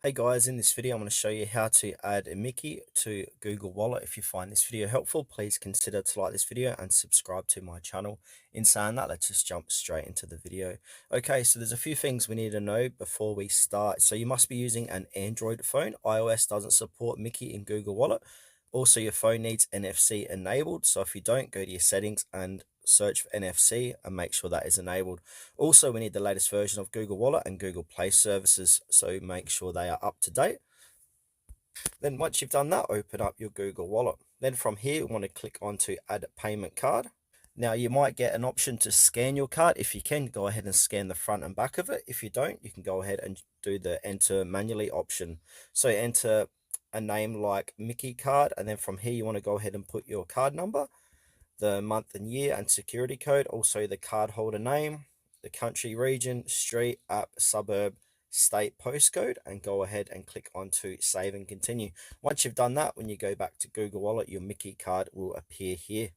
Hey guys, in this video I'm going to show you how to add a Myki to Google Wallet. If you find this video helpful, please consider to like this video and subscribe to my channel. In saying that, let's just jump straight into the video. Okay, so there's a few things we need to know before we start. So you must be using an Android phone. iOS doesn't support Myki in Google Wallet. Also, your phone needs NFC enabled. So if you don't, go to your settings and search for NFC and make sure that is enabled. Also, we need the latest version of Google Wallet and Google Play services, so make sure they are up to date. Then once you've done that, open up your Google Wallet. Then from here, we want to click on to add a payment card. Now you might get an option to scan your card. If you can, go ahead and scan the front and back of it. If you don't, you can go ahead and do the enter manually option. So enter a name like Myki card, and then from here you want to go ahead and put your card number, the month and year and security code, also the cardholder name, the country, region, street, app, suburb, state, postcode, and go ahead and click on to save and continue. Once you've done that, when you go back to Google Wallet, your Myki card will appear here.